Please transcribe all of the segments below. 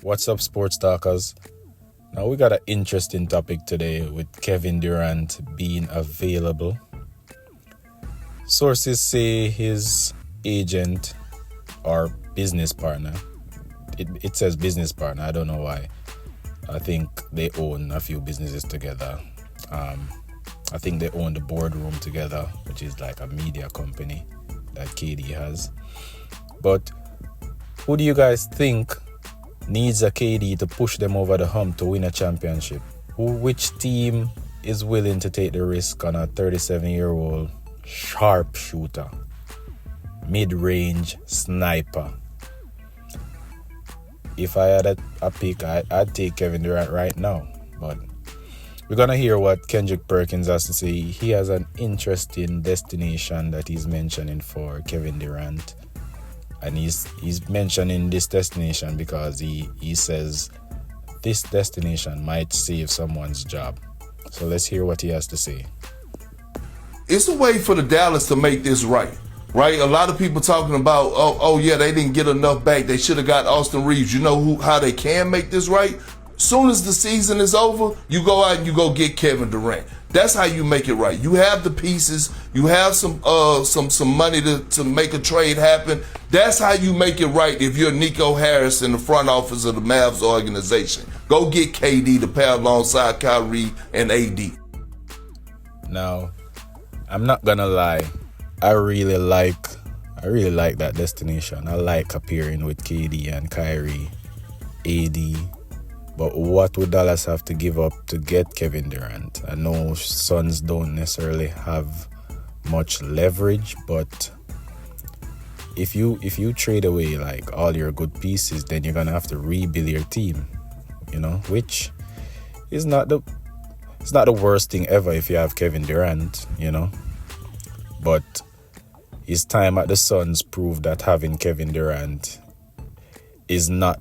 What's up, sports talkers? Now we got an interesting topic today with Kevin Durant being available. Sources say his agent or business partner, it says business partner, I don't know why. I think they own a few businesses together. I think they own the boardroom together, which is like a media company that KD has. But who do you guys think needs a KD to push them over the hump to win a championship? Which team is willing to take the risk on a 37-year-old sharpshooter, mid-range sniper? If I had a pick, I'd take Kevin Durant right now. But we're going to hear what Kendrick Perkins has to say. He has an interesting destination that he's mentioning for Kevin Durant. And he's mentioning this destination because he says this destination might save someone's job. So let's hear what he has to say. It's a way for the Dallas to make this right. Right? A lot of people talking about, oh yeah, they didn't get enough back. They should have got Austin Reeves. You know how they can make this right? Soon as the season is over, you go out and you go get Kevin Durant. That's how you make it right. You have the pieces. You have some money to make a trade happen. That's how you make it right if you're Nico Harris in the front office of the Mavs organization. Go get KD to pair alongside Kyrie and AD. Now, I'm not gonna lie. I really like that destination. I like appearing with KD and Kyrie, AD. But what would Dallas have to give up to get Kevin Durant? I know Suns don't necessarily have much leverage, but if you trade away like all your good pieces, then you're gonna have to rebuild your team. Which is not the worst thing ever if you have Kevin Durant. But his time at the Suns proved that having Kevin Durant is not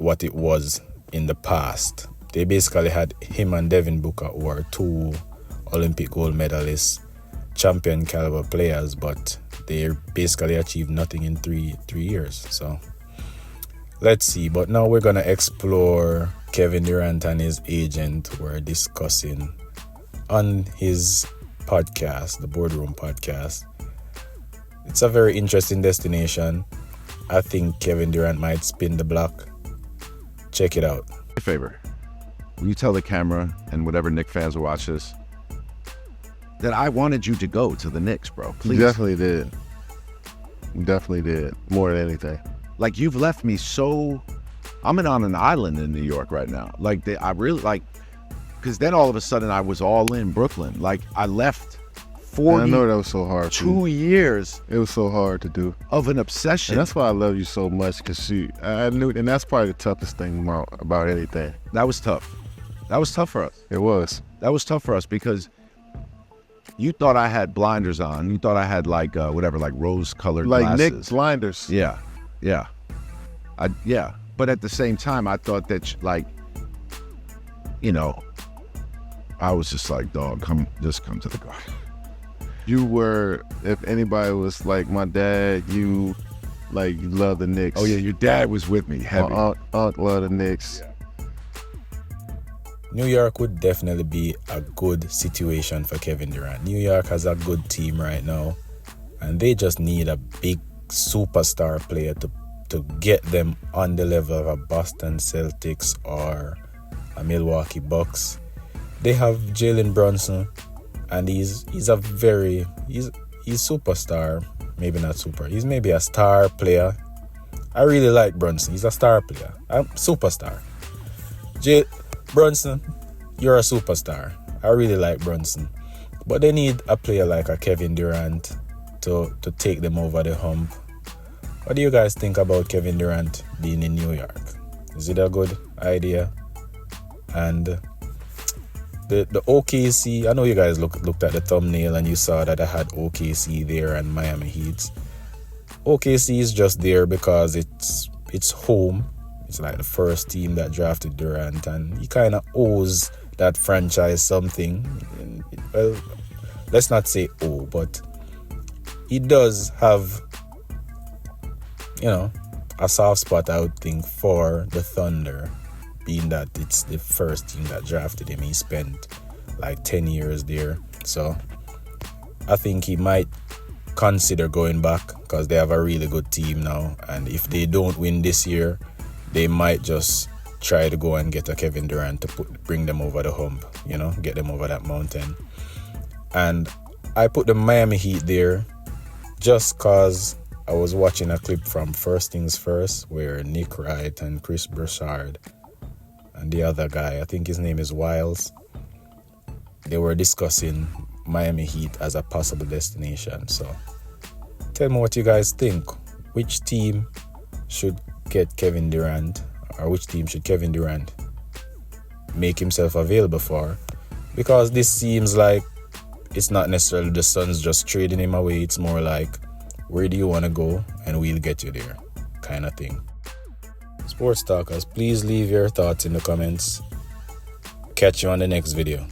what it was in the past. They basically had him and Devin Booker, who are two Olympic gold medalists, champion caliber players, but they basically achieved nothing in three years. So let's see. But now we're gonna explore Kevin Durant and his agent who are discussing on his podcast, the Boardroom podcast. It's a very interesting destination. I think Kevin Durant might spin the block. Check it out. A favor. Will you tell the camera and whatever Knicks fans will watch this that I wanted you to go to the Knicks, bro? Please. You definitely did. You definitely did. More than anything. Like, you've left me so... I'm on an island in New York right now. I really because then all of a sudden I was all in Brooklyn. Like, I left 40... I know that was so hard. 2 years. It was so hard to do. Of an obsession. And that's why I love you so much, because I knew, and that's probably the toughest thing about anything. That was tough. That was tough for us. It was. That was tough for us because you thought I had blinders on. You thought I had like rose-colored glasses. Like Nick blinders. Yeah. But at the same time, I thought that I was just like, dog, come to the garden. You were, if anybody was like my dad, you love the Knicks. Oh yeah, your dad was with me, heavy. My aunt loved the Knicks. Yeah. New York would definitely be a good situation for Kevin Durant. New York has a good team right now, and they just need a big superstar player to get them on the level of a Boston Celtics or a Milwaukee Bucks. They have Jalen Brunson, and he's superstar. Maybe not super. He's maybe a star player. I really like Brunson. He's a star player. I'm superstar. Brunson, you're a superstar. I really like Brunson. But they need a player like a Kevin Durant to take them over the hump. What do you guys think about Kevin Durant being in New York? Is it a good idea? And the OKC, I know you guys looked at the thumbnail and you saw that I had OKC there and Miami Heat. OKC is just there because it's home. It's like the first team that drafted Durant, and he kind of owes that franchise something. Well, let's not say but he does have, a a soft spot, I would think, for the Thunder, being that it's the first team that drafted him. He spent like 10 years there. So I think he might consider going back because they have a really good team now. And if they don't win this year, they might just try to go and get a Kevin Durant to bring them over the hump, you know, get them over that mountain. And I put the Miami Heat there just because I was watching a clip from First Things First where Nick Wright and Chris Broussard and the other guy, I think his name is Wiles, they were discussing Miami Heat as a possible destination. So tell me what you guys think. Which team should get Kevin Durant, or which team should Kevin Durant make himself available for? Because this seems like it's not necessarily the Suns just trading him away. It's more like, where do you want to go and we'll get you there kind of thing. Sports Talkers, please leave your thoughts in the comments. Catch you on the next video.